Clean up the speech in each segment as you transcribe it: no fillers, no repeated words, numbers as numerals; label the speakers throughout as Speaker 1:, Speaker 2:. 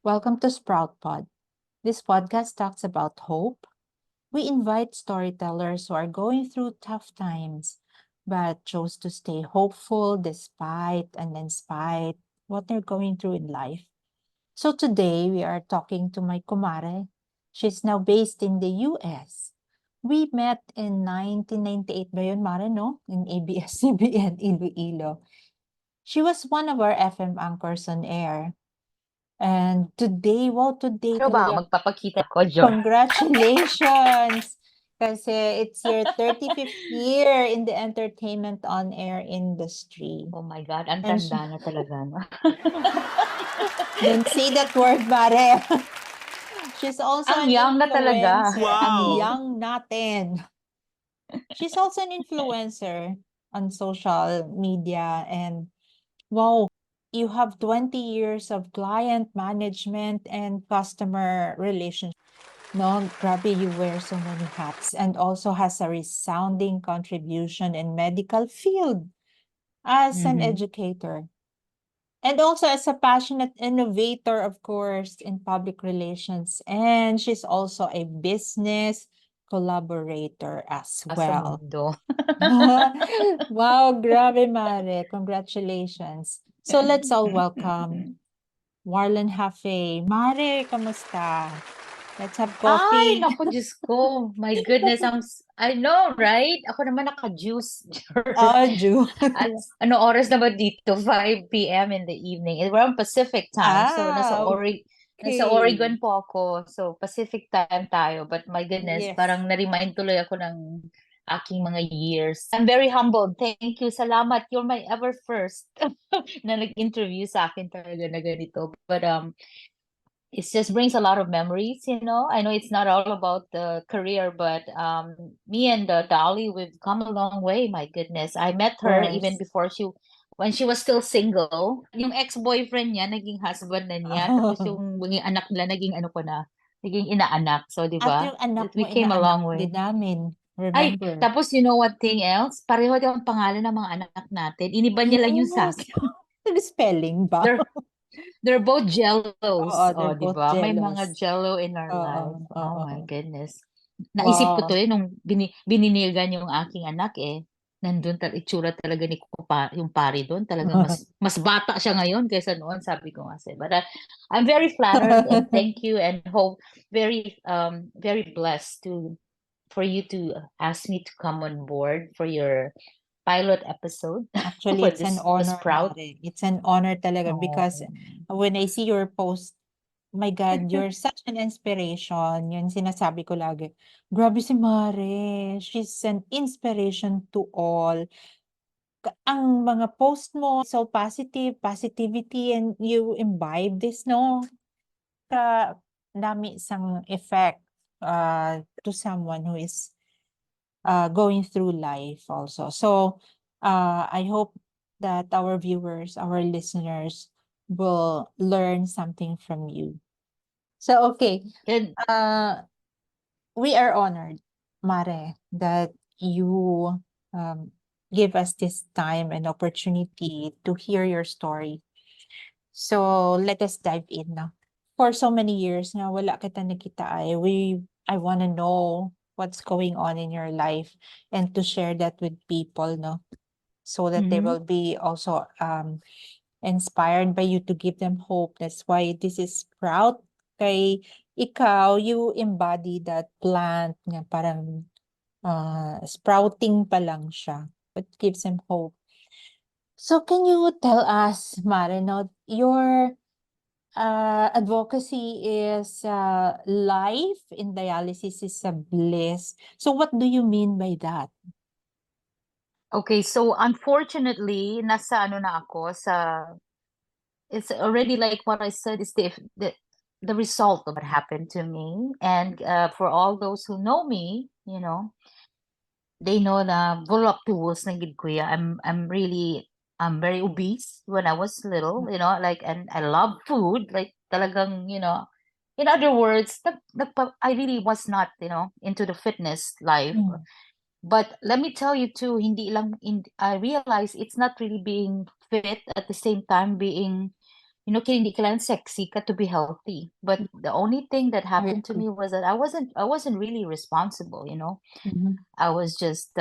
Speaker 1: Welcome to Sproutpod. This podcast talks about hope. We invite storytellers who are going through tough times but chose to stay hopeful despite and in spite what they're going through in life. So today we are talking to my kumare. She's now based in the US. We met in 1998 ba yun, Mare, no? In ABS-CBN Iloilo. She was one of our FM anchors on air. And today, wow, today
Speaker 2: Ano ba,
Speaker 1: talaga,
Speaker 2: magpapakita ko, Jor?
Speaker 1: congratulations! Kasi it's your 35th year in the entertainment on-air industry.
Speaker 2: Oh my God, ang
Speaker 1: And
Speaker 2: tanda na talaga, no?
Speaker 1: don't say that word, Mare. She's also
Speaker 2: Ang
Speaker 1: an
Speaker 2: young na talaga.
Speaker 1: influencer. Ang
Speaker 3: Wow.
Speaker 1: young natin. She's also an influencer on social media. And wow, you have 20 years of client management and customer relationship. No, grabe, you wear so many hats and also has a resounding contribution in medical field as an
Speaker 2: Mhm.
Speaker 1: educator. And also as a passionate innovator, of course, in public relations. And she's also a business collaborator as
Speaker 2: Sa
Speaker 1: well.
Speaker 2: mundo.
Speaker 1: Wow, grabe, Mare. Congratulations. So let's all welcome Warlyn Huffey. Mare, kamusta? Let's have
Speaker 2: Ay,
Speaker 1: coffee.
Speaker 2: naku, Diyos ko. My goodness, I know, right? Ako naman naka-juice.
Speaker 1: Oh, Ju.
Speaker 2: Ano oras na ba dito? 5 p.m. in the evening. We're on Pacific time. So, nasa
Speaker 1: Okay.
Speaker 2: Oregon po ako. So, Pacific time tayo. But my goodness,
Speaker 1: Yes.
Speaker 2: parang na-remind tuloy ako ng aking mga years. I'm very humbled. Thank you. Salamat. You're my ever first na nag-interview sa akin talaga na ganito. But it just brings a lot of memories, you know. I know it's not all about the career, but me and Dolly, we've come a long way. My goodness, I met her even
Speaker 1: Course.
Speaker 2: before when she was still single. Yung ex-boyfriend niya, naging husband na niya. Tapos yung mga anak nila, naging inaanak. So, di
Speaker 1: At
Speaker 2: ba?
Speaker 1: yung anak mo,
Speaker 2: We came a
Speaker 1: inaanak
Speaker 2: long way.
Speaker 1: din namin.
Speaker 2: Ay,
Speaker 1: Remember?
Speaker 2: tapos you know what thing else? Pareho yung pangalan ng mga anak natin. Iniba niya lang yung sa
Speaker 1: Yes.
Speaker 2: akin.
Speaker 1: Nag-spelling ba?
Speaker 2: They're both
Speaker 1: Oo,
Speaker 2: jellos.
Speaker 1: they're
Speaker 2: Oh, di
Speaker 1: both
Speaker 2: ba? May mga
Speaker 1: jealous.
Speaker 2: jello in our
Speaker 1: Oo,
Speaker 2: life. Oh my
Speaker 1: oo.
Speaker 2: goodness. Naisip ko
Speaker 1: Wow.
Speaker 2: to nung bininigan yung aking anak eh. Nandun itsura talaga ni yung pari doon. Talagang mas bata siya ngayon kaysa noon, sabi ko kasi. But I'm very flattered and thank you and hope very blessed for you to ask me to come on board for your pilot episode
Speaker 1: Actually,
Speaker 2: for
Speaker 1: it's an
Speaker 2: the
Speaker 1: honor,
Speaker 2: Sprout.
Speaker 1: Mare. It's an honor talaga because
Speaker 2: Oh.
Speaker 1: when I see your post, my God, you're such an inspiration. Yun sinasabi ko lagi. Grabe si Mare. She's an inspiration to all. Ang mga post mo, so positive, positivity, and you imbibe this, no? Dami isang effect to someone who is going through life also. So, I hope that our viewers, our listeners will learn something from you. So, okay.
Speaker 2: And
Speaker 1: We are honored, Mare, that you give us this time and opportunity to hear your story. So, let us dive in now. For so many years na wala kita nakita I want to know what's going on in your life and to share that with people, no? So that they will be also inspired by you to give them hope. That's why this is Sprout. Kay ikaw, you embody that plant nga parang sprouting pa lang siya, but gives them hope. So can you tell us, Mare, no, your advocacy is life in dialysis is a bliss. So what do you mean by that?
Speaker 2: okay, so unfortunately, nasa ano na ako it's already like what I said is the result of what happened to me. And for all those who know me, you know, they know na voluptuous na gid ko ya. I'm very obese when I was little, you know, like, and I love food, like talagang, you know, in other words, I really was not, you know, into the fitness life.
Speaker 1: Mm.
Speaker 2: But let me tell you too, I realize it's not really being fit at the same time being, hindi kailangan sexy ka to be healthy. But the only thing that
Speaker 1: I
Speaker 2: happened to
Speaker 1: agree.
Speaker 2: me was that I wasn't really responsible,
Speaker 1: Mhm.
Speaker 2: I was just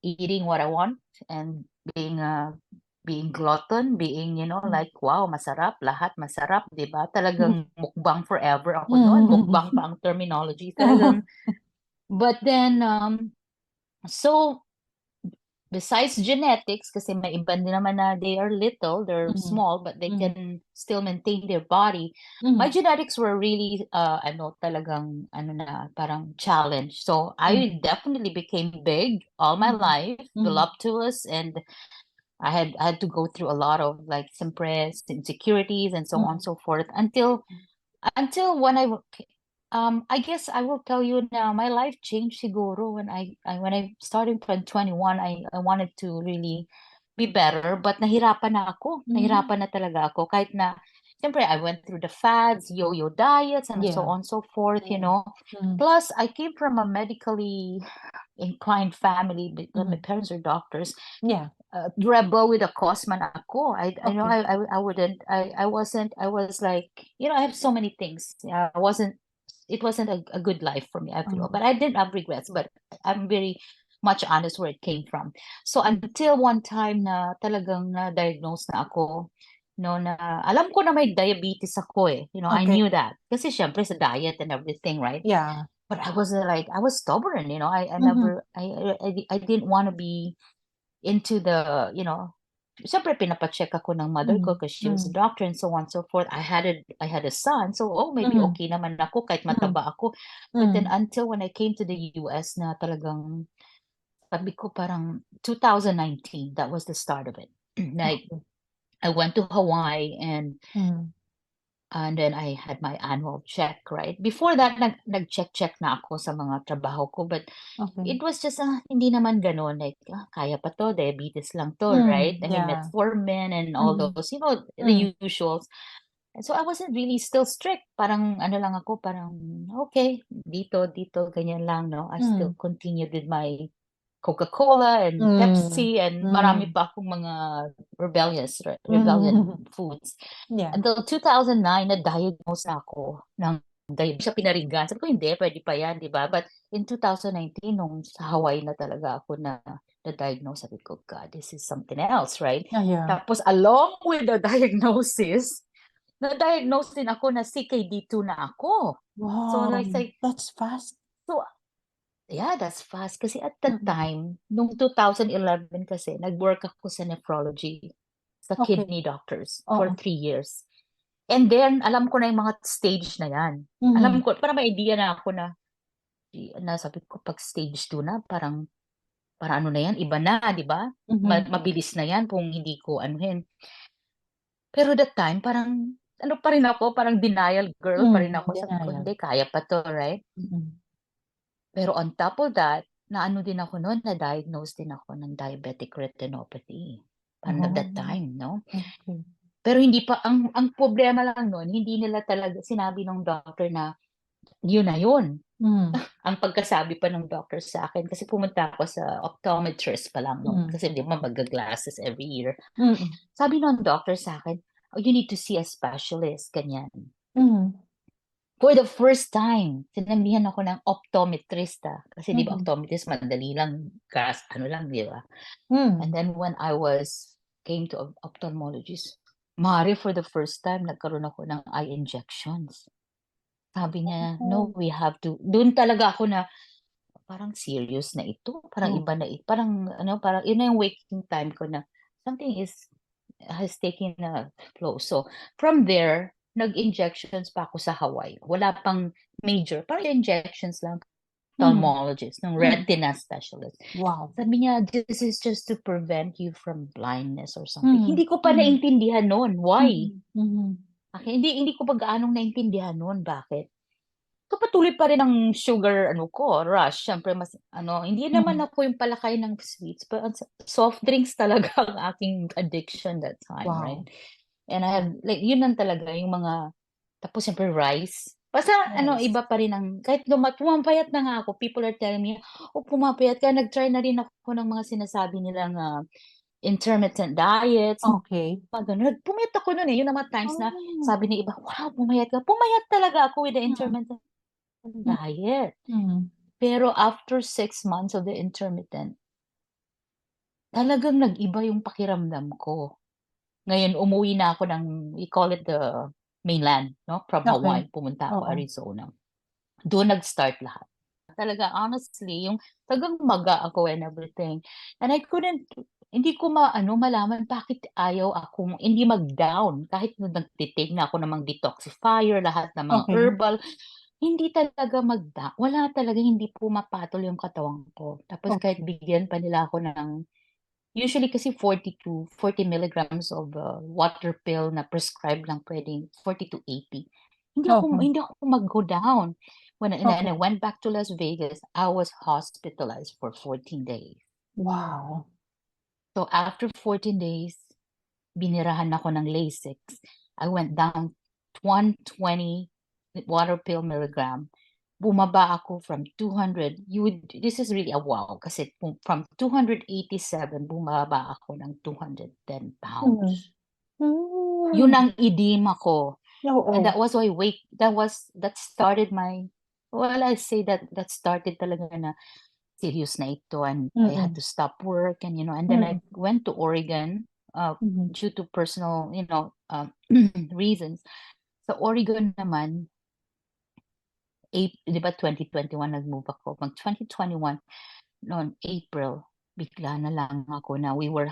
Speaker 2: eating what I want and being glutton, being, like, wow, masarap, lahat masarap, 'di ba? Talagang mukbang forever ako noon. Mukbang pa ang terminology. Talagang, but then, so, besides genetics, kasi may iba din naman na they are little, they're
Speaker 1: Mhm.
Speaker 2: small, but they
Speaker 1: Mhm.
Speaker 2: can still maintain their body. My
Speaker 1: Mhm.
Speaker 2: genetics were really, talagang, parang challenge. So I definitely became big all my
Speaker 1: Mhm.
Speaker 2: life,
Speaker 1: Mhm.
Speaker 2: voluptuous, and I had to go through a lot of like suppressed insecurities and so on and
Speaker 1: Mhm.
Speaker 2: so forth until when I guess I will tell you now, my life changed siguro when I started from 21, I wanted to really be better, but nahirapan na ako.
Speaker 1: Mhm.
Speaker 2: Nahirapan na talaga ako kahit na siyempre I went through the fads, yo-yo diets and so
Speaker 1: Yeah.
Speaker 2: on and so forth,
Speaker 1: Mhm. Mhm.
Speaker 2: Plus I came from a medically inclined family because my
Speaker 1: Mhm.
Speaker 2: parents are doctors.
Speaker 1: Yeah.
Speaker 2: Rebel with a cause man ako. I know
Speaker 1: Okay.
Speaker 2: I wouldn't I wasn't I was like I have so many things. It wasn't a good life for me, I feel.
Speaker 1: Uh-huh.
Speaker 2: But I didn't have regrets, but I'm very much honest where it came from. So
Speaker 1: Mhm.
Speaker 2: until one time na talagang na-diagnose na ako, na alam ko na may diabetes ako eh. I
Speaker 1: Okay.
Speaker 2: knew that. Kasi syempre sa diet and everything, right?
Speaker 1: Yeah.
Speaker 2: But I was like, I was stubborn, I
Speaker 1: Mhm.
Speaker 2: never, I didn't want to be into the, syempre pinapacheck ako ng mother ko
Speaker 1: Mhm.
Speaker 2: because she was a
Speaker 1: Mhm.
Speaker 2: doctor and so on and so forth. I had a son, so maybe
Speaker 1: Mhm.
Speaker 2: okay naman ako kahit
Speaker 1: Mhm.
Speaker 2: mataba ako. But then
Speaker 1: Mhm.
Speaker 2: until when I came to the US na talagang sabi ko parang 2019, that was the start of it. Like
Speaker 1: Okay.
Speaker 2: I went to Hawaii
Speaker 1: Mhm.
Speaker 2: and then I had my annual check, right? Before that, nag-check na ako sa mga trabaho ko, but
Speaker 1: Okay.
Speaker 2: it was just, hindi naman ganun, like, kaya pa to, diabetes lang to, right? I mean,
Speaker 1: Yeah.
Speaker 2: metformin and all
Speaker 1: Mhm.
Speaker 2: those,
Speaker 1: Mhm.
Speaker 2: the usuals. And so I wasn't really still strict. Parang ano lang ako, parang, okay, dito, ganyan lang, no? I still
Speaker 1: Mhm.
Speaker 2: continued with my Coca-Cola and
Speaker 1: Mhm.
Speaker 2: Pepsi and marami
Speaker 1: Mhm.
Speaker 2: pa akong mga rebellion
Speaker 1: Mhm.
Speaker 2: foods.
Speaker 1: Yeah.
Speaker 2: Until 2009, na-diagnose na ako ng diabetes. Siya pinaringgan. Sabi ko, hindi, pwede pa yan, di ba? But in 2019, nung sa Hawaii na talaga ako na-diagnose, sabi ko, God, this is something else, right?
Speaker 1: Yeah.
Speaker 2: Tapos, along with the diagnosis, na-diagnose din ako na CKD2 na ako. So,
Speaker 1: Wow,
Speaker 2: like,
Speaker 1: that's fast.
Speaker 2: so, yeah, that's fast. Kasi at that
Speaker 1: Mm.
Speaker 2: time, nung 2011 kasi, nag-work ako sa nephrology, sa
Speaker 1: Okay.
Speaker 2: kidney doctors for
Speaker 1: Oo.
Speaker 2: 3 years. And then, alam ko na yung mga stage na yan. Alam
Speaker 1: Mhm.
Speaker 2: ko, parang may idea na ako na sabi ko, pag stage 2 na, parang ano na yan, iba na, di ba?
Speaker 1: Mhm.
Speaker 2: Mabilis na yan kung hindi ko anuhin. Pero that time, parang, ano pa rin ako, parang denial girl pa rin ako. Sabi ko,
Speaker 1: Denial.
Speaker 2: hindi, kaya pa to, right?
Speaker 1: Mm.
Speaker 2: Pero on top of that, na-ano din ako noon, na-diagnose din ako ng diabetic retinopathy. Parang at that
Speaker 1: Oh,
Speaker 2: time, no?
Speaker 1: okay.
Speaker 2: Pero hindi pa, ang problema lang noon, hindi nila talaga sinabi ng doctor na yun na yun.
Speaker 1: Mm.
Speaker 2: Ang pagkasabi pa ng doctor sa akin, kasi pumunta ako sa optometrist pa lang noon,
Speaker 1: Mm.
Speaker 2: kasi di ba mag-glasses every year.
Speaker 1: Mm.
Speaker 2: Sabi ng doctor sa akin, oh, you need to see a specialist, ganyan.
Speaker 1: Mhm.
Speaker 2: For the first time, sinabihan ako ng optometrista. Kasi di ba
Speaker 1: Mhm.
Speaker 2: optometrist, madali lang, ano lang, di ba? And
Speaker 1: Mm.
Speaker 2: then when I came to ophthalmologist, Mari, for the first time, nagkaroon ako ng eye injections. Sabi niya, no,
Speaker 1: Oh.
Speaker 2: we have to. Doon talaga ako na, parang serious na ito. Parang
Speaker 1: Oh.
Speaker 2: iba na ito. Parang yun na yung waking time ko na something has taken a flow. So, from there, nag-injections pa ako sa Hawaii. Wala pang major. Parang injections lang.
Speaker 1: Mhm.
Speaker 2: Ophthalmologist, ng
Speaker 1: Mm.
Speaker 2: retina specialist.
Speaker 1: Wow.
Speaker 2: Sabi niya, this is just to prevent you from blindness or something.
Speaker 1: Mhm.
Speaker 2: Hindi ko pa
Speaker 1: Mhm.
Speaker 2: naintindihan noon. Why?
Speaker 1: Mhm. Mhm.
Speaker 2: Okay, hindi ko pa gaanong naintindihan noon. Bakit? So, patuloy pa rin ang sugar, rush. Siyempre, hindi naman
Speaker 1: Mhm.
Speaker 2: ako yung palakay ng sweets, but soft drinks talaga ang aking addiction that time, right?
Speaker 1: Wow.
Speaker 2: And I have, like, yun lang talaga, yung mga, tapos siyempre rice. Basta,
Speaker 1: Nice.
Speaker 2: iba pa rin kahit pumapayat na nga ako, people are telling me, oh, pumapayat ka, nag-try na rin ako ng mga sinasabi nilang, intermittent diets,
Speaker 1: Okay.
Speaker 2: mga ganun. Pumayat ako nun eh. Yun ang mga times na
Speaker 1: Oh.
Speaker 2: sabi ni iba, wow, pumayat ka. Pumayat talaga ako with the
Speaker 1: Mm,
Speaker 2: intermittent
Speaker 1: mm,
Speaker 2: diet.
Speaker 1: mm.
Speaker 2: Pero after 6 months of the intermittent, talagang nag-iba yung pakiramdam ko. Ngayon, umuwi na ako ng, we call it the mainland, no? From
Speaker 1: Okay.
Speaker 2: Hawaii, pumunta ako
Speaker 1: Oo.
Speaker 2: Arizona. Doon nag-start lahat. Talaga, honestly, yung talagang maga ako and everything. And I couldn't, hindi ko malaman bakit ayaw akong, hindi mag-down. Kahit na nagtitake na ako ng mga detoxifier, lahat ng mga
Speaker 1: Okay.
Speaker 2: herbal, hindi talaga mag-down. Wala talaga, hindi pumapatol yung katawan ko. Tapos kahit
Speaker 1: Okay.
Speaker 2: bigyan pa nila ako ng, usually kasi 40 to 40 milligrams of water pill na prescribed lang pwedeng 40 to 80.
Speaker 1: Okay.
Speaker 2: Hindi ako mag-go down. And
Speaker 1: Okay.
Speaker 2: I went back to Las Vegas, I was hospitalized for 14 days.
Speaker 1: Wow.
Speaker 2: So after 14 days, binirahan ako ng Lasix. I went down 120 water pill milligram. Bumaba ako from 200. This is really a wow kasi from 287 bumaba ako ng 210
Speaker 1: Mm.
Speaker 2: pounds. Yun
Speaker 1: Mm.
Speaker 2: ang edema ko. And
Speaker 1: Oo.
Speaker 2: that was why that started my, well, I say that started talaga na serious na ito, and I had
Speaker 1: Mm.
Speaker 2: to stop work, and and then I
Speaker 1: Mm.
Speaker 2: went to Oregon
Speaker 1: Mhm.
Speaker 2: due to personal reasons. Sa Oregon naman, 'di ba 2021 nag-move ako. Mag 2021 noon April, bigla na lang ako na we were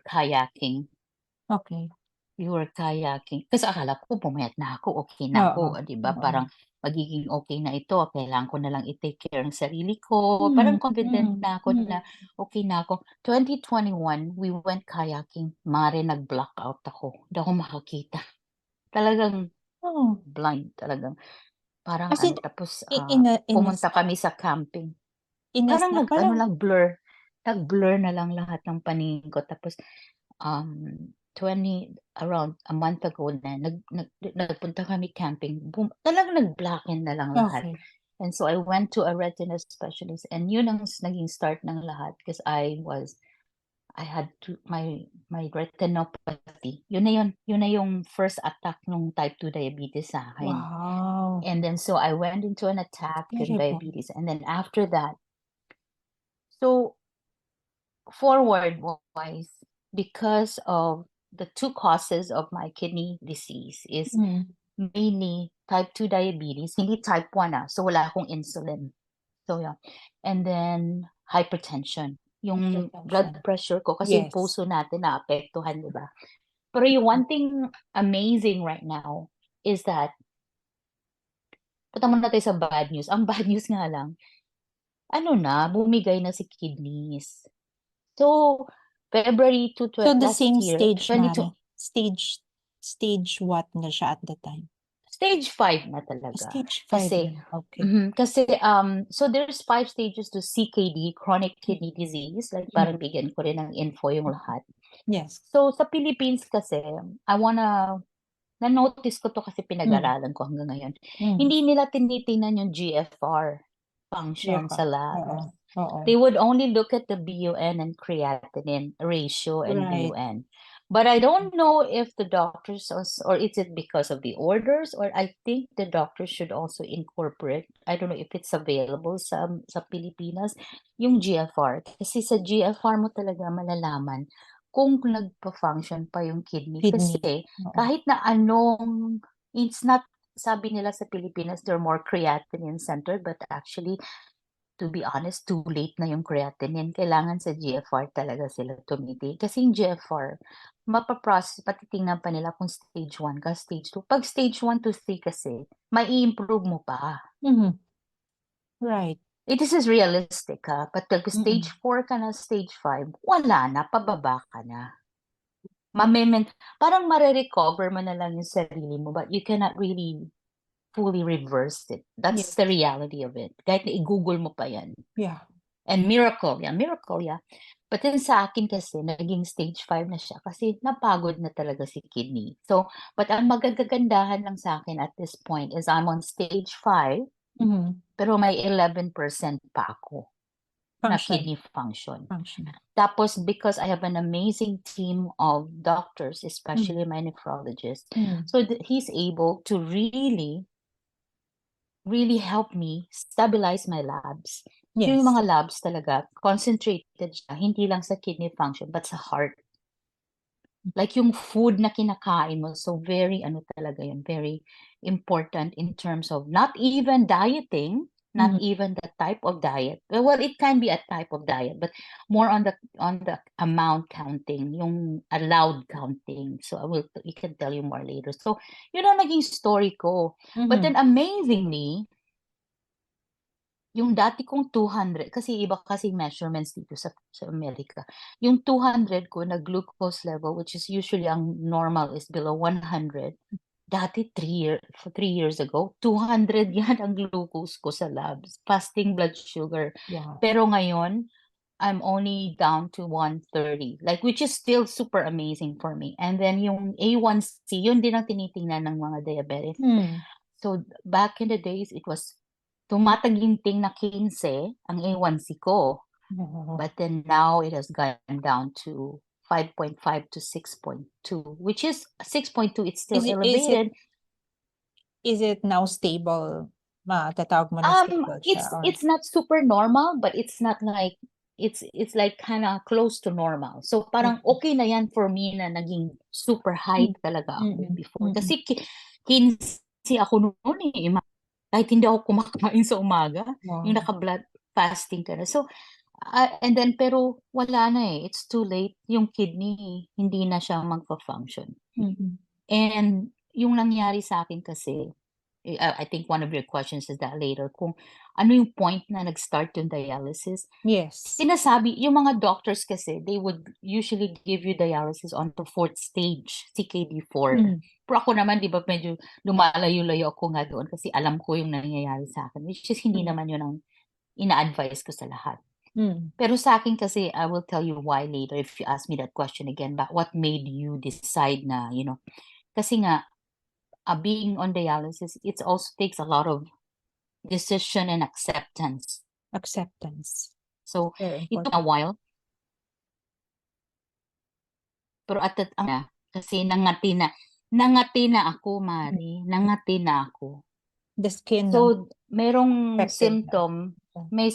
Speaker 2: kayaking.
Speaker 1: Okay.
Speaker 2: We were kayaking. Kasi akala ko pumayat na ako, okay na
Speaker 1: Oo.
Speaker 2: ako, 'di ba?
Speaker 1: Oo.
Speaker 2: Parang magiging okay na ito, kailangan ko na lang i-take care ng sarili ko. Parang
Speaker 1: Mm.
Speaker 2: confident
Speaker 1: Mm.
Speaker 2: na ako na
Speaker 1: Mm.
Speaker 2: okay na ako. 2021, we went kayaking. Mare, nag-blackout ako. Hindi ako makakita. Talagang
Speaker 1: Oo.
Speaker 2: blind talagang. Parang
Speaker 1: Kasi
Speaker 2: tapos
Speaker 1: in a
Speaker 2: pumunta kami sa camping.
Speaker 1: in a
Speaker 2: Parang
Speaker 1: snap,
Speaker 2: ano
Speaker 1: parang
Speaker 2: lang, blur. Nag-blur na lang lahat ng paningin ko. Tapos um around a month ago na nagpunta kami camping. Talagang nag-blacken na lang lahat.
Speaker 1: okay.
Speaker 2: And so I went to a retina specialist, and yun ang naging start ng lahat because I had to my retinopathy. Yun na yung first attack ng type 2 diabetes sa akin.
Speaker 1: Wow.
Speaker 2: And then so I went into an attack in
Speaker 1: Terrible.
Speaker 2: diabetes, and then after that, so forward wise, because of the two causes of my kidney disease is
Speaker 1: Mm.
Speaker 2: mainly type 2 diabetes, hindi type 1 so wala akong insulin. So yeah. And then hypertension. Yung blood
Speaker 1: Hypertension.
Speaker 2: pressure ko, kasi yung
Speaker 1: Yes.
Speaker 2: puso natin naapektuhan, di ba? Pero yung one thing amazing right now is that, punta muna tayo sa bad news. Ang bad news nga lang, bumigay na si kidneys. So, February
Speaker 1: So the
Speaker 2: last
Speaker 1: same
Speaker 2: year,
Speaker 1: stage,
Speaker 2: 22,
Speaker 1: Mare. Stage what na siya at the time?
Speaker 2: stage 5 na talaga.
Speaker 1: Stage 5
Speaker 2: Kasi,
Speaker 1: na. Okay.
Speaker 2: kasi, so there's 5 stages to CKD, chronic kidney disease. Like,
Speaker 1: Mm.
Speaker 2: parang bigyan ko rin ng info yung lahat.
Speaker 1: Yes.
Speaker 2: So, sa Philippines kasi, na-notice ko to kasi
Speaker 1: Mm.
Speaker 2: pinag-aralan ko hanggang ngayon.
Speaker 1: Mm.
Speaker 2: Hindi nila tinitingnan yung GFR function sa
Speaker 1: Oo.
Speaker 2: labs.
Speaker 1: Oo.
Speaker 2: They would only look at the BUN and creatinine ratio and
Speaker 1: Right.
Speaker 2: BUN. But I don't know if the doctors or is it because of the orders, or I think the doctors should also incorporate, I don't know if it's available sa Pilipinas, yung GFR. Kasi sa GFR mo talaga malalaman kung nagpa-function pa yung kidney.
Speaker 1: Kidney.
Speaker 2: Kasi
Speaker 1: Oo.
Speaker 2: kahit na it's not, sabi nila sa Pilipinas, they're more creatinine centered, but actually, to be honest, too late na yung creatinine. Kailangan sa GFR talaga sila tumiti. Kasi yung GFR, mapaprocess, patitingnan pa nila kung stage 1 ka, stage 2. Pag stage 1 to 3 kasi, mai improve mo pa.
Speaker 1: Mhm. Right.
Speaker 2: This is realistic But pag stage 4 ka na, stage 5, wala na, pababa ka na. Parang mare-recover mo na lang yung sarili mo, but you cannot really fully reverse it. That's
Speaker 1: Yes.
Speaker 2: the reality of it. Kahit na i-google mo pa yan.
Speaker 1: Yeah.
Speaker 2: And miracle, yeah. But then sa akin kasi, naging stage 5 na siya kasi napagod na talaga si kidney. So, but ang magagandahan lang sa akin at this point is I'm on stage 5,
Speaker 1: Mhm.
Speaker 2: pero may 11% pa ako. na
Speaker 1: Function.
Speaker 2: kidney function.
Speaker 1: Function.
Speaker 2: Tapos, because I have an amazing team of doctors, especially my nephrologist,
Speaker 1: Mm.
Speaker 2: so he's able to really help me stabilize my labs. So yung
Speaker 1: Yes.
Speaker 2: mga labs talaga, concentrated siya, hindi lang sa kidney function, but sa heart. Like yung food na kinakain mo, so very, ano talaga yun, very important in terms of not even dieting, not
Speaker 1: Mm.
Speaker 2: even the type of diet. Well, it can be a type of diet, but more on the amount counting, yung allowed counting. So I can tell you more later. So yun ang naging story ko. But then amazingly, yung dati kong 200, kasi iba kasi measurements dito sa Amerika. Yung 200 ko na glucose level, which is usually ang normal is below 100. Dati 3 years ago, 200 yan ang glucose ko sa labs, fasting blood sugar.
Speaker 1: Wow.
Speaker 2: Pero ngayon, I'm only down to 130, like which is still super amazing for me. And then yung A1C, yun din ang tinitingnan ng mga diabetic. So back in the days, it was tumataginting na 15 ang A1C ko. But then now it has gone down to 5.5 to 6.2, which is 6.2, it's still elevated.
Speaker 1: Is it now stable? Tatawag mo na stable siya?
Speaker 2: It's not super normal, but it's not like, it's like kind of close to normal. So parang okay na yan for me na naging super high talaga ako before. Kasi 15 ako noon eh. Kahit hindi ako kumakain sa umaga, yung naka-blood fasting ka na. So, and then, pero wala na eh. It's too late. Yung kidney, hindi na siya magpa-function. And yung nangyari sa akin kasi, I think one of your questions is that later, kung ano yung point na nag-start yung dialysis.
Speaker 1: Yes.
Speaker 2: Sinasabi, yung mga doctors kasi, they would usually give you dialysis on the 4th stage, CKD4. Pero ako naman, di ba, medyo lumalayo-layo ako nga doon kasi alam ko yung nangyayari sa akin, which is hindi naman yun ang ina-advise ko sa lahat. Pero sa akin kasi, I will tell you why later if you ask me that question again, but what made you decide na, kasi nga, being on dialysis, it also takes a lot of decision and acceptance. So, it took a while. Pero at that time, kasi nangati na ako, Mari. Nangati na ako.
Speaker 1: The skin.
Speaker 2: So, merong
Speaker 1: affected
Speaker 2: symptom, may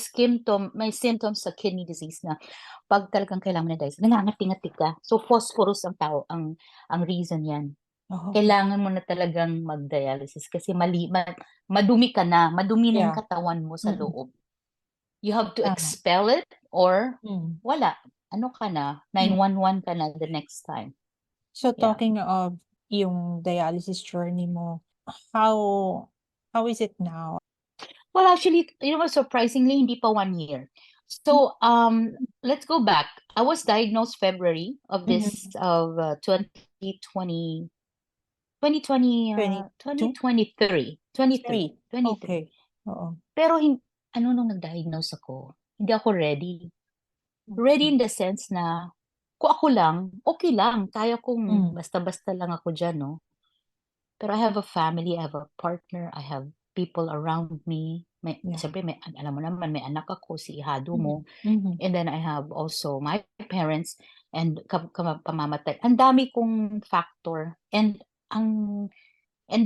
Speaker 2: symptoms sa kidney disease na pag talagang kailangan na dialysis, nangangati-ngati ka. So, phosphorus ang reason yan. Kailangan mo na talagang mag-dialysis kasi madumi ka na, madumi na yung katawan mo sa loob. You have to expel it or wala. Ano ka na, 911 ka na the next time.
Speaker 1: So talking of yung dialysis journey mo, how is it now?
Speaker 2: Well, actually, surprisingly, hindi pa 1 year. So, let's go back. I was diagnosed February of 2020, 2023. 23.
Speaker 1: Okay. Oo.
Speaker 2: Pero, nung nag-diagnose ako, hindi ako ready. Ready in the sense na, kung ako lang, okay lang. Kaya kong basta-basta lang ako dyan, no? Pero I have a family, I have a partner, I have people around me. Siyempre, alam mo naman, may anak ako, si ihado mo. And then I have also my parents and pamamatay. Ang dami kong factor. And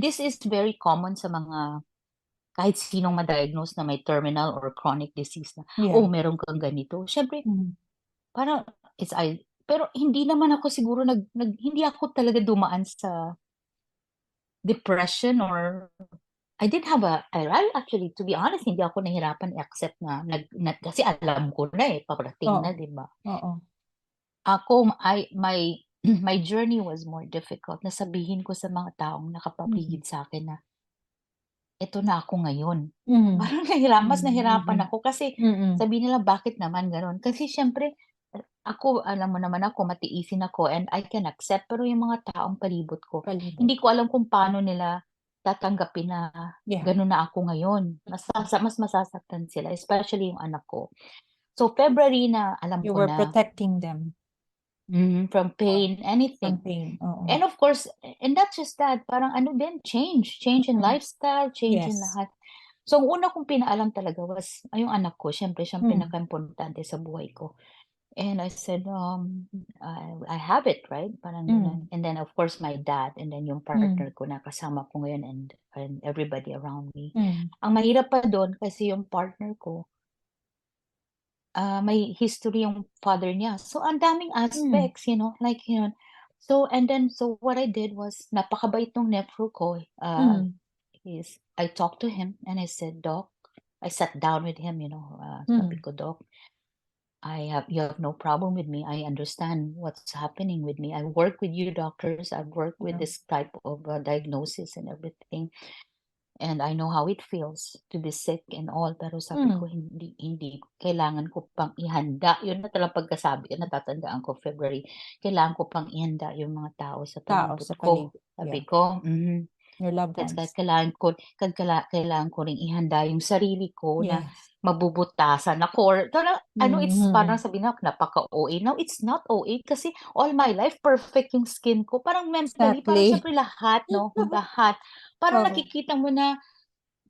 Speaker 2: this is very common sa mga kahit sinong ma-diagnose na may terminal or chronic disease na, meron kang ganito. Siyempre, parang, pero hindi naman ako siguro, hindi ako talaga dumaan sa depression or, I did have actually, to be honest, hindi ako nahirapan i-accept na, kasi alam ko na paparating na, di ba? Ako, my journey was more difficult. Nasabihin ko sa mga taong nakapaligid sa akin na, ito na ako ngayon. Parang mas nahirapan ako kasi sabihin nila, bakit naman gano'n? Kasi syempre, ako, alam mo naman ako, matiisin ako and I can accept. Pero yung mga taong palibot ko, hindi ko alam kung paano nila tatanggapin na gano'n na ako ngayon. Mas masasaktan sila, especially yung anak ko. So, February na, alam
Speaker 1: You
Speaker 2: ko
Speaker 1: were
Speaker 2: na.
Speaker 1: protecting them.
Speaker 2: From pain, anything.
Speaker 1: From pain, oo.
Speaker 2: And of course, and not just that, parang change in lifestyle, change in lahat. So, ang una kong pinaalam talaga was yung anak ko. Siyempre siyang
Speaker 1: Mm.
Speaker 2: pinakaimportante sa buhay ko. And I said, I have it, right? Parang
Speaker 1: Mm.
Speaker 2: gano'n. And then of course my dad and then yung
Speaker 1: Mm.
Speaker 2: partner ko na kasama ko ngayon and everybody around me.
Speaker 1: Mm.
Speaker 2: Ang mahirap pa do'n kasi yung partner ko, may history yung father niya. So, ang daming
Speaker 1: Mm.
Speaker 2: aspects, like yun. So, and then, so what I did was, napakabait nung nephew ko.
Speaker 1: Mm.
Speaker 2: I talked to him and I said, Doc, I sat down with him, sabi
Speaker 1: Mm.
Speaker 2: ko, Doc, you have no problem with me. I understand what's happening with me. I work with you doctors. I've worked with
Speaker 1: Yeah.
Speaker 2: this type of diagnosis and everything. And I know how it feels to be sick and all. Pero sabi ko,
Speaker 1: Mm.
Speaker 2: hindi. Kailangan ko pang ihanda. Yun na talagang pagkasabi, natatandaan ko, February. Kailangan ko pang ihanda yung mga tao sa
Speaker 1: Tao
Speaker 2: palibot
Speaker 1: sa
Speaker 2: ko.
Speaker 1: paligid.
Speaker 2: Sabi
Speaker 1: Yeah.
Speaker 2: ko,
Speaker 1: Your loved
Speaker 2: That's
Speaker 1: ones.
Speaker 2: kailangan ko ring ihanda yung sarili ko na
Speaker 1: Yes.
Speaker 2: mabubutasan ako or it's parang
Speaker 1: Mhm.
Speaker 2: sabihin na napaka-OA. No, it's not OA kasi all my life perfect yung skin ko. Parang mentally, parang
Speaker 1: Exactly.
Speaker 2: siyempre lahat, no? Lahat. Parang
Speaker 1: Oo.
Speaker 2: nakikita mo na,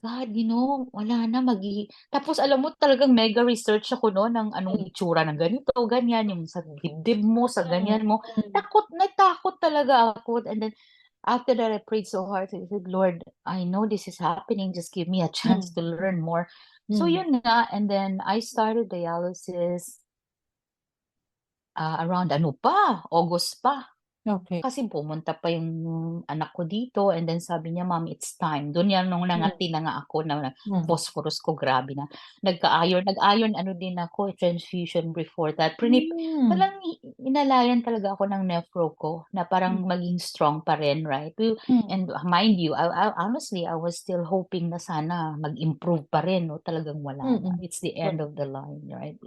Speaker 2: God, wala na tapos alam mo talagang mega research ako no ng anong
Speaker 1: Mm.
Speaker 2: itsura ng ganito, ganyan, yung sa dibdib mo, sa
Speaker 1: Mm.
Speaker 2: ganyan mo.
Speaker 1: Mm.
Speaker 2: Natakot talaga ako. And then after that, I prayed so hard. I said, Lord, I know this is happening. Just give me a chance
Speaker 1: Mm.
Speaker 2: to learn more. So
Speaker 1: Mm.
Speaker 2: yun nga. And then I started dialysis around August pa.
Speaker 1: Okay.
Speaker 2: Kasi pumunta pa yung anak ko dito and then sabi niya, "Mom, it's time." Do'n yan nung
Speaker 1: Mm.
Speaker 2: nangati na nga ako na
Speaker 1: Mm.
Speaker 2: phosphorus ko grabe na. Nag-iron ano din ako, transfusion before that.
Speaker 1: Hmm.
Speaker 2: Talagang inalayan talaga ako ng nephro ko na
Speaker 1: Mm.
Speaker 2: parang maging strong pa rin, right?
Speaker 1: Mm.
Speaker 2: And mind you, honestly, I was still hoping na sana mag-improve pa rin 'no, talagang wala na.
Speaker 1: Mm.
Speaker 2: It's the end
Speaker 1: Correct.
Speaker 2: of the line, right?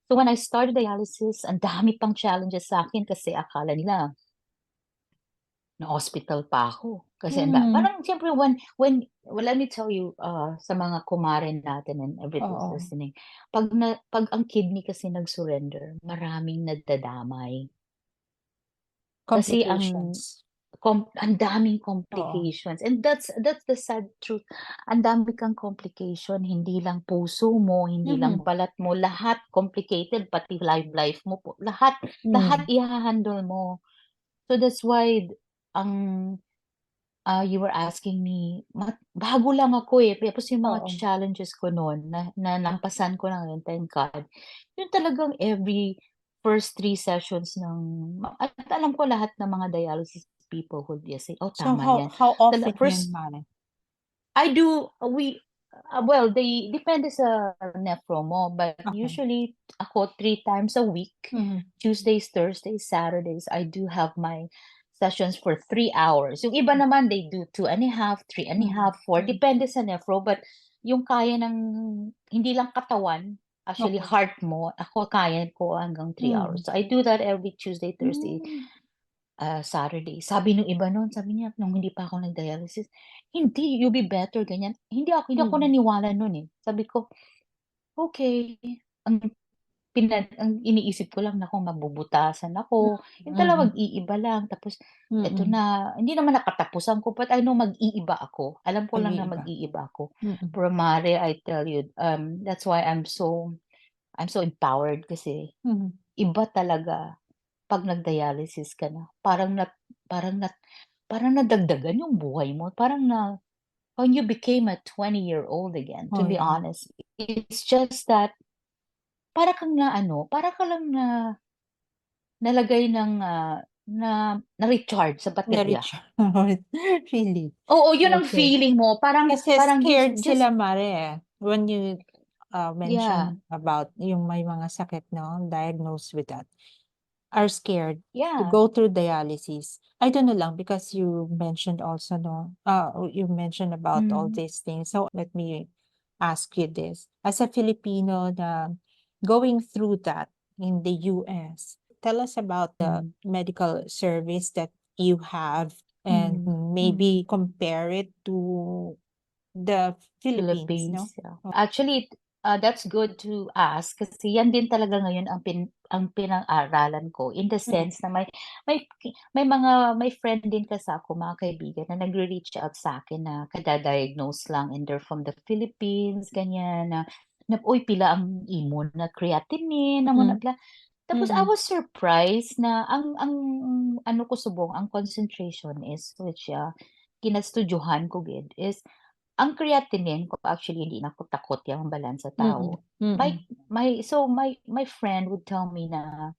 Speaker 2: So when I started dialysis, ang dami pang challenges sa'kin kasi akala nila na-hospital pa ako. Kasi
Speaker 1: Hmm.
Speaker 2: parang siyempre well, let me tell you, sa mga kumare natin and everybody's
Speaker 1: Oo.
Speaker 2: listening, 'pag ang kidney kasi nag-surrender, maraming nadadamay. Kasi
Speaker 1: Complications.
Speaker 2: ang daming
Speaker 1: Oo.
Speaker 2: complications and that's the sad truth. Ang dami kang complication, hindi lang puso mo, hindi lang
Speaker 1: Mhm.
Speaker 2: balat mo, lahat complicated, pati life mo po, lahat
Speaker 1: Hmm.
Speaker 2: iha-handle mo. So that's why ang you were asking me, bago lang ako, tapos yung mga
Speaker 1: Oo.
Speaker 2: challenges ko no'n na nampasan ko na ngayon, thank God. Yung talagang every first 3 sessions at alam ko lahat ng mga dialysis people would just say, "Oh,
Speaker 1: So
Speaker 2: tama
Speaker 1: how
Speaker 2: 'yan."
Speaker 1: often yan,
Speaker 2: First
Speaker 1: Mare?
Speaker 2: I do well, depende sa nephro mo, but
Speaker 1: Okay.
Speaker 2: usually ako 3 times a week,
Speaker 1: Mhm.
Speaker 2: Tuesdays, Thursdays, Saturdays, I do have my sessions for 3 hours. Yung iba naman they do 2.5, 3.5,
Speaker 1: Mm.
Speaker 2: 4,
Speaker 1: Mm.
Speaker 2: depende sa nephro, but yung kaya ng hindi lang katawan, actually
Speaker 1: Okay.
Speaker 2: heart mo, ako kaya ko hanggang 3 hours.
Speaker 1: Mm.
Speaker 2: So I do that every Tuesday, Thursday,
Speaker 1: Hmm.
Speaker 2: Saturday. Sabi nung iba nun, sabi niya nung hindi pa ako nag-dialysis, "Hindi, you'll be better," ganyan. Hindi ako
Speaker 1: Mm.
Speaker 2: naniwala nun, eh. Sabi ko, "Okey." Ang ang iniisip ko lang, naku mabubutasan ako, yung talagang
Speaker 1: Mm.
Speaker 2: mag-iiba lang tapos eto
Speaker 1: Mm.
Speaker 2: na hindi naman nakatapusan ko, but I know mag-iiba ako. Alam ko lang na
Speaker 1: Mag-iiba.
Speaker 2: mag-iiba ako.
Speaker 1: Mm.
Speaker 2: Pero Mare, I tell you, that's why I'm so empowered kasi
Speaker 1: Mhm.
Speaker 2: iba talaga 'pag nag-dialysis ka na. Parang nat parang nadagdagan yung buhay mo. When you became a 20-year-old again, to
Speaker 1: Oh,
Speaker 2: be
Speaker 1: yeah.
Speaker 2: honest. It's just that para ka lang nalagay ng, na-recharge sa baterya.
Speaker 1: Na-recharge. Really?
Speaker 2: Oo, yun ang
Speaker 1: Okay.
Speaker 2: feeling mo. Parang
Speaker 1: Kasi
Speaker 2: parang
Speaker 1: scared
Speaker 2: just
Speaker 1: sila, Mare, eh, when you,
Speaker 2: yeah,
Speaker 1: mention about yung may mga sakit 'no, diagnosed with that, are scared to
Speaker 2: yeah.
Speaker 1: go through dialysis. I don't know lang because you mentioned also 'no, you mentioned about all
Speaker 2: Mhm,
Speaker 1: these things. So let me ask you this. As a Filipino na going through that in the US, tell us about the
Speaker 2: mhm,
Speaker 1: medical service that you have and
Speaker 2: mhm,
Speaker 1: maybe
Speaker 2: mhm.
Speaker 1: compare it to the Philippines, no?
Speaker 2: Philippines, yeah. Actually, That's good to ask kasi yan din talaga ngayon ang pinag-aralan ko in the
Speaker 1: Mm.
Speaker 2: sense na may may friend din kasi ako, mga kaibigan na nagre-reach out sa akin na kada-diagnose lang and they're from the Philippines, ganyan na uy pila ang imo na creatinine amo na
Speaker 1: Mm.
Speaker 2: bla. Tapos I
Speaker 1: Mm.
Speaker 2: was surprised na ang ano ko subong ang concentration is which kinastudyuhan ko gid is ang creatinine ko actually hindi na ko takot yang balanse sa
Speaker 1: Mm.
Speaker 2: tao.
Speaker 1: Mm.
Speaker 2: My friend would tell me na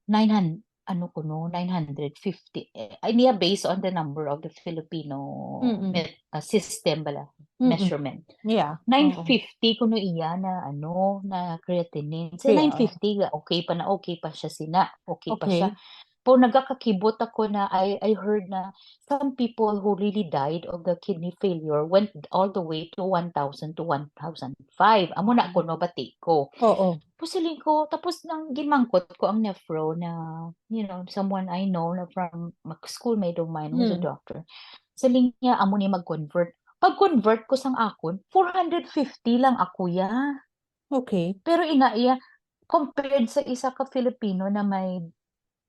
Speaker 2: 900 ano ko no, 950 ay niya based on the number of the Filipino
Speaker 1: Mm.
Speaker 2: system bala,
Speaker 1: Mm.
Speaker 2: measurement.
Speaker 1: Yeah, oo.
Speaker 2: 950 kuno iya na ano, na creatinine. Sa
Speaker 1: Kaya
Speaker 2: 950 okay pa siya okay pa siya.
Speaker 1: okey.
Speaker 2: Po nagkakakibot ako na I heard na some people who really died of the kidney failure went all the way to 1,000 to 1,005. Amo na ako no bati ko.
Speaker 1: Oo.
Speaker 2: Pusiling ko tapos nang gimangkot ko ang nephro na someone I know na from schoolmate of mine who's a
Speaker 1: Hmm.
Speaker 2: doctor. Saling niya amo ni mag-convert. Pag-convert ko sang akon 450 lang ako ya.
Speaker 1: Okey.
Speaker 2: Pero ina iya compared sa isa ka Filipino na may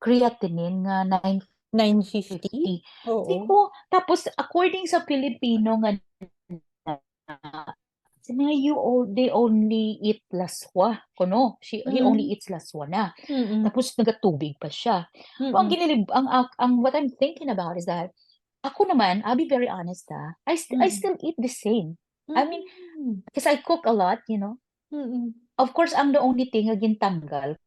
Speaker 2: creatinine nga
Speaker 1: 950?
Speaker 2: 950. Sabi
Speaker 1: Oo.
Speaker 2: ko, tapos according sa Filipino nga sabi nga they only eat laswa kuno. He only
Speaker 1: Mm.
Speaker 2: eats laswa na.
Speaker 1: Mm.
Speaker 2: Tapos nagatubig pa siya. So,
Speaker 1: Mm.
Speaker 2: what I'm thinking about is that ako naman, I'll be very honest I
Speaker 1: Mm.
Speaker 2: still eat the same. I mean,
Speaker 1: Hmm.
Speaker 2: because I cook a lot.
Speaker 1: Mm.
Speaker 2: Of course, ang the only thing nga gintanggal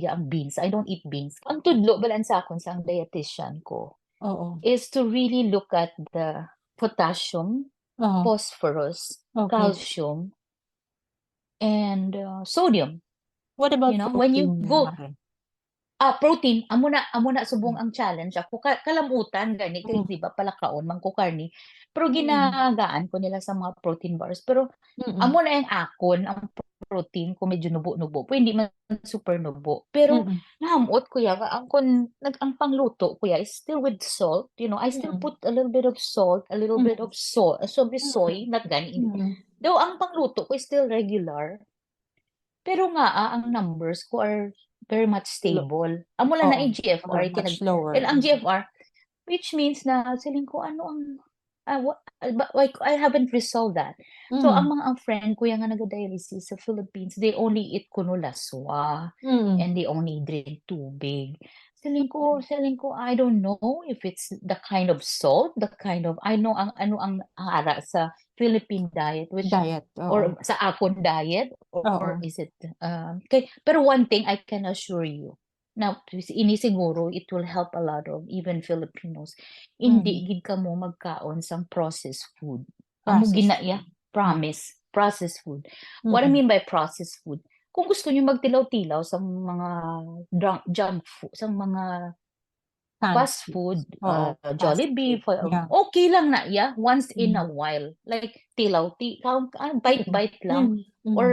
Speaker 2: ang beans. I don't eat beans. Ang tudlo balan sa akon sa ang dietitian ko
Speaker 1: Oo.
Speaker 2: is to really look at the potassium,
Speaker 1: Oo.
Speaker 2: phosphorus,
Speaker 1: Okey.
Speaker 2: calcium, and sodium.
Speaker 1: What about
Speaker 2: When you
Speaker 1: protein,
Speaker 2: go
Speaker 1: Mare?
Speaker 2: protein amo na subong
Speaker 1: Hmm.
Speaker 2: ang challenge ako kalamutan gani kay
Speaker 1: Mm.
Speaker 2: 'di ba palakaon man ko karni, pero
Speaker 1: Mm.
Speaker 2: ginagaan ko nila sa mga protein bars. Pero
Speaker 1: Mm.
Speaker 2: amo na yang akon ang protein ko medyo nubo-nubo po hindi man super nubo. Pero
Speaker 1: Mm.
Speaker 2: nahamot ko ya ang ang pangluto ko ya is still with salt. I still
Speaker 1: Mm.
Speaker 2: put a little bit of salt, a little bit
Speaker 1: Mm.
Speaker 2: of soy,
Speaker 1: Mm.
Speaker 2: not gani.
Speaker 1: Mm.
Speaker 2: Though ang pangluto ko is still regular, pero nga ang numbers ko are very much
Speaker 1: Lo
Speaker 2: stable. Amo lang na
Speaker 1: Oo,
Speaker 2: yung
Speaker 1: or
Speaker 2: GFR
Speaker 1: much lower.
Speaker 2: well ang GFR which means na feeling ko ano ang why I haven't resolved that. So
Speaker 1: Mm.
Speaker 2: ang friend ko yang nga naga-dialysis sa Philippines, they only eat kuno laswa
Speaker 1: Mm.
Speaker 2: and they only drink tubig. Feeling ko, I don't know if it's the kind of salt, the kind of I know ang ano ang ara sa Philippine diet which
Speaker 1: Diet, oo.
Speaker 2: or sa akon diet or
Speaker 1: Oo.
Speaker 2: is it pero one thing I can assure you now siguro it will help a lot of even Filipinos
Speaker 1: Mm.
Speaker 2: hindi gid kamo magkaon sang processed food. Amo
Speaker 1: Processed
Speaker 2: ginaya
Speaker 1: food. Mm.
Speaker 2: promise processed food. What I
Speaker 1: Mm.
Speaker 2: mean by processed food, kung gusto niyo magtilaw-tilaw sa mga junk food, sa mga
Speaker 1: Canned
Speaker 2: fast food,
Speaker 1: foods. Oo, fast
Speaker 2: Jollibee,
Speaker 1: food. Yeah.
Speaker 2: okay lang na once in a
Speaker 1: Mm.
Speaker 2: while. Like
Speaker 1: Mm.
Speaker 2: bite-bite lang
Speaker 1: Mm. Mm.
Speaker 2: or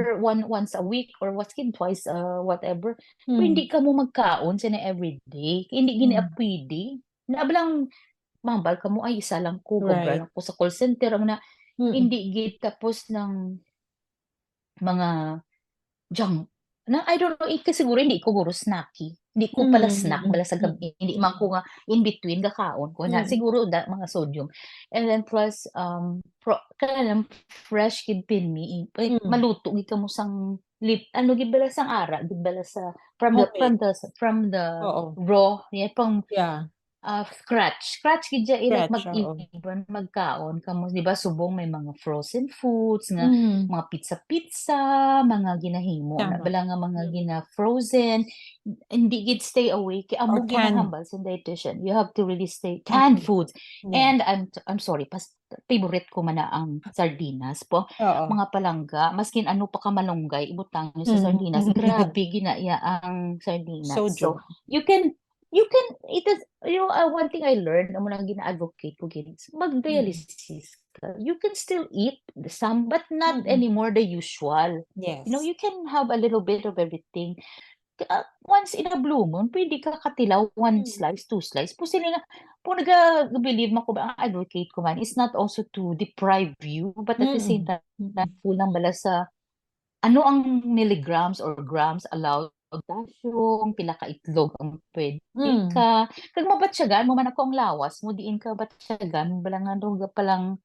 Speaker 2: once a week or twice, whatever. Pero
Speaker 1: Mm.
Speaker 2: hindi ka mo magkaon sina everyday. Hindi gini
Speaker 1: Mm.
Speaker 2: pwede. Nabalang mambal ka mo ay isa lang ko, cobra
Speaker 1: Right.
Speaker 2: lang ko sa call center ang na
Speaker 1: Mm.
Speaker 2: hindi gid tapos ng mga junk na I don't know, kasi siguro hindi ko siguro snacky. Hindi ko pala
Speaker 1: Mm.
Speaker 2: snack bala sa
Speaker 1: Mm.
Speaker 2: gabi. Hindi man ko nga in between gakaon ko na
Speaker 1: Mm.
Speaker 2: siguro mga sodium. And then plus kanang fresh gid pinmi
Speaker 1: Mm.
Speaker 2: maluto gid kamo sang ano gid bala sang ara gid bala sa
Speaker 1: Homemade.
Speaker 2: from the
Speaker 1: Oo.
Speaker 2: raw pang
Speaker 1: Yeah.
Speaker 2: scratch gid siya like
Speaker 1: Stretch, oo.
Speaker 2: mag-even magkaon kamo 'di ba subong may mga frozen foods nga
Speaker 1: Mm.
Speaker 2: mga pizza, mga ginahimo na
Speaker 1: Tama.
Speaker 2: bala nga mga
Speaker 1: Mm.
Speaker 2: gina-frozen, hindi gid stay away kay
Speaker 1: Or
Speaker 2: amo
Speaker 1: canned.
Speaker 2: ginahambal sa dietitian. You have to really stay canned
Speaker 1: Mm.
Speaker 2: foods.
Speaker 1: Yeah.
Speaker 2: And I'm sorry, favorite ko man na ang sardinas po,
Speaker 1: Oo.
Speaker 2: mga palangga, maskin ano pa ka malunggay, ibutang niyo sa
Speaker 1: Mm.
Speaker 2: sardinas, grabe ginaya ang sardinas. So,
Speaker 1: Sodium.
Speaker 2: you can it is one thing I learned amo nang gina-advocate ko gid
Speaker 1: Mm.
Speaker 2: mag-dialysis ka. You can still eat some but not
Speaker 1: Mm.
Speaker 2: anymore the usual.
Speaker 1: Yes.
Speaker 2: You can have a little bit of everything. Once in a blue moon, pwede ka katilaw one
Speaker 1: Mm.
Speaker 2: slice, two slice. Po believe man ko ba ang advocate ko man is not also to deprive you but at the same
Speaker 1: Mm.
Speaker 2: time
Speaker 1: Mm.
Speaker 2: full ng bala sa ano ang milligrams or grams allowed potassium, pila ka itlog ang pwede
Speaker 1: Mm,
Speaker 2: ka. Kag mabatsyagan mo man ako ang lawas mo diin ka batsyagan balang ano palang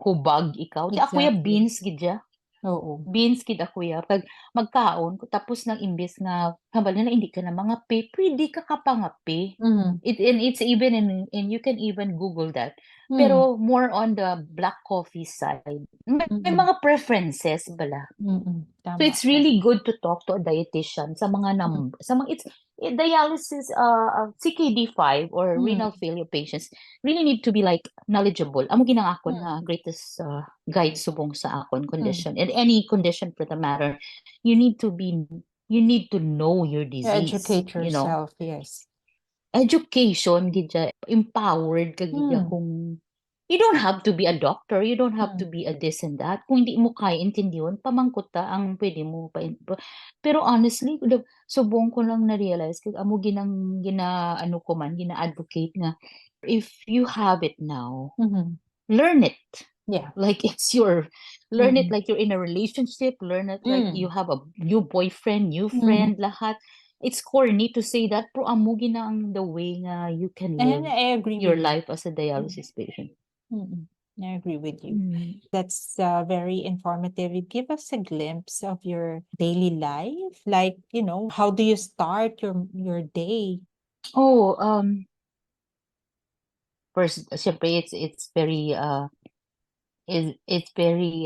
Speaker 2: hubag ikaw. Di ako ya
Speaker 1: exactly.
Speaker 2: beans gidya.
Speaker 1: Oo.
Speaker 2: Beans kid ako ya. Pag magkaon ko tapos ng imbes nga hambal na hindi ka na mga pwede ka kapangapi.
Speaker 1: Mhm,
Speaker 2: And it's even and you can even Google that.
Speaker 1: mm,
Speaker 2: Pero more on the black coffee side. May
Speaker 1: mm,
Speaker 2: mga preferences bala. So
Speaker 1: tama,
Speaker 2: it's
Speaker 1: tama.
Speaker 2: really good to talk to a dietitian sa mga
Speaker 1: Mm,
Speaker 2: sa mga dialysis CKD5 or
Speaker 1: mm,
Speaker 2: renal failure patients really need to be like knowledgeable. Amo ginang akon
Speaker 1: mm,
Speaker 2: nga greatest guide subong sa akon
Speaker 1: mm.
Speaker 2: condition and any condition for the matter. You need to be you need to know your
Speaker 1: You
Speaker 2: disease,
Speaker 1: educate
Speaker 2: you know.
Speaker 1: yourself, yes.
Speaker 2: Education gidya empowered ka gidya
Speaker 1: Mm,
Speaker 2: kung you don't have to be a doctor, you don't have to
Speaker 1: mm,
Speaker 2: be a this and that. Kung hindi mo kaya intindihan, pamangkot ta ang pwede mo pero honestly, subong ko lang na-realize kag amo ano ko man, gina-advocate nga if you have it now,
Speaker 1: mhm.
Speaker 2: learn it.
Speaker 1: Yeah.
Speaker 2: Like learn it
Speaker 1: Mm,
Speaker 2: like you're in a relationship, learn it like you
Speaker 1: mm,
Speaker 2: have a new boyfriend, new
Speaker 1: mhm.
Speaker 2: friend, lahat. It's corny to say that, pero amo ang the way nga you can
Speaker 1: And
Speaker 2: live
Speaker 1: I agree
Speaker 2: your
Speaker 1: with you.
Speaker 2: life as a
Speaker 1: Mm,
Speaker 2: dialysis patient.
Speaker 1: I agree with you.
Speaker 2: Mm.
Speaker 1: That's very informative. It give us a glimpse of your daily life. Like, how do you start your day?
Speaker 2: Oh, first, syempre, it's very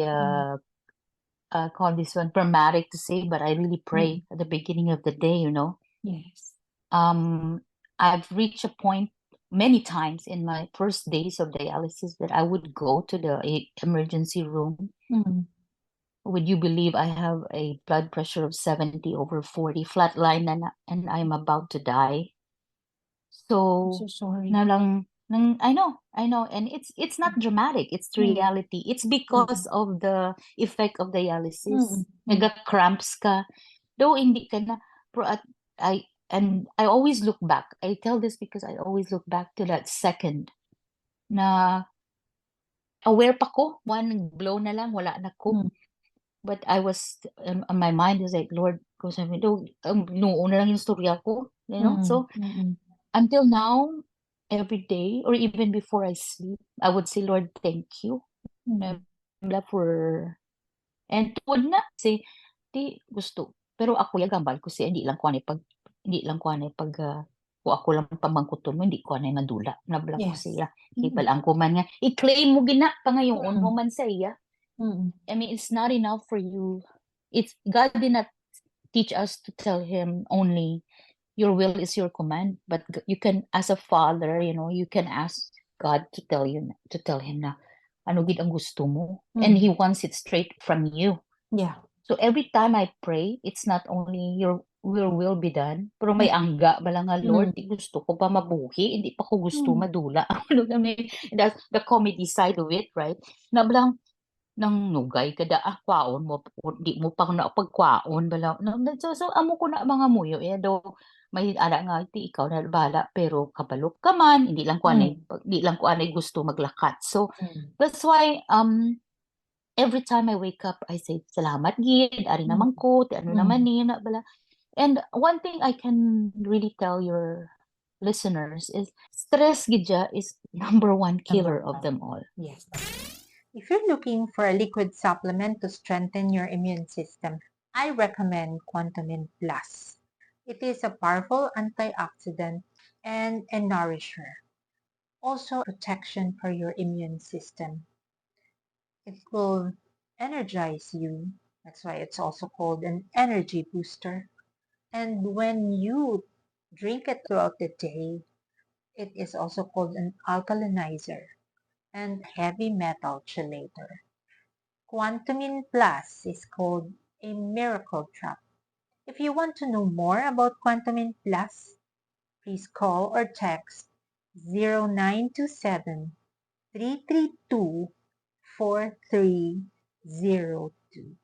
Speaker 1: Mm,
Speaker 2: call this one dramatic to say, but I really
Speaker 1: mm,
Speaker 2: pray at the beginning of the day, you know.
Speaker 1: yes.
Speaker 2: Um, I've reached a point many times in my first days of dialysis that I would go to the emergency room.
Speaker 1: Mm,
Speaker 2: Would you believe I have a blood pressure of 70/40, flatline, and I'm about to die?
Speaker 1: I'm
Speaker 2: So,
Speaker 1: so sorry.
Speaker 2: na lang, I know, and it's not dramatic, it's
Speaker 1: Mm,
Speaker 2: reality. It's because
Speaker 1: mm,
Speaker 2: of the effect of
Speaker 1: mm,
Speaker 2: dialysis.
Speaker 1: mm,
Speaker 2: Cramps ka, though hindi ka na, pero I always look back. I tell this because I always look back to that second na aware pa ko, one blow na lang, wala na ko.
Speaker 1: mm,
Speaker 2: But I was, on my mind was like, Lord, kung sabi, do, noon na lang yung storya ko, you know?
Speaker 1: mm,
Speaker 2: So,
Speaker 1: mm,
Speaker 2: until now, every day, or even before I sleep, I would say, Lord, thank you.
Speaker 1: mm,
Speaker 2: For, and tuwad na, say, di gusto. Pero ako yung gambal ko siya, hindi lang ko anay pag, kung ako lang pamangkuton mo, hindi ko anay madula. Nabla ko
Speaker 1: yes.
Speaker 2: siya.
Speaker 1: Mm,
Speaker 2: Ibalang ko man nga, i-claim mo gina, pa ngayon mo
Speaker 1: mm,
Speaker 2: man sa iya.
Speaker 1: mm,
Speaker 2: I mean, it's not enough for you. God did not teach us to tell him only your will is your command, but you can, as a father, you know, you can ask God to tell him na ano gid ang gusto mo, and he
Speaker 1: mm,
Speaker 2: wants it straight from you.
Speaker 1: yeah.
Speaker 2: So every time I pray, it's not only your will be done, pero may
Speaker 1: Mm,
Speaker 2: angga bala nga,
Speaker 1: mm,
Speaker 2: Lord, di gusto ko pa mabuhi, hindi pa ko gusto
Speaker 1: mm,
Speaker 2: madula. Ano na that's the comedy side of it, right? Na balang nang nugay kada kwaon mo di mo pa na pagkwaon bala so amo ko na mga muyo do may ana nga ti ikaw na bala pero kabalok ka man
Speaker 1: mm,
Speaker 2: hindi lang ko anay gusto maglakat. So
Speaker 1: mm,
Speaker 2: that's why every time I wake up I say salamat gid ari
Speaker 1: mm,
Speaker 2: naman ko ti ano naman
Speaker 1: mm.
Speaker 2: ni na bala. And one thing I can really tell your listeners is stress gid is number one
Speaker 1: Number
Speaker 2: killer of
Speaker 1: one.
Speaker 2: them all.
Speaker 1: Yes. If you're looking for a liquid supplement to strengthen your immune system, I recommend Quantamin Plus. It is a powerful antioxidant and a nourisher, also protection for your immune system. It will energize you. That's why it's also called an energy booster. And when you drink it throughout the day, it is also called an alkalinizer and heavy metal chelator. Quantamin Plus is called a miracle trap. If you want to know more about Quantamin Plus, please call or text 0927 332 4302.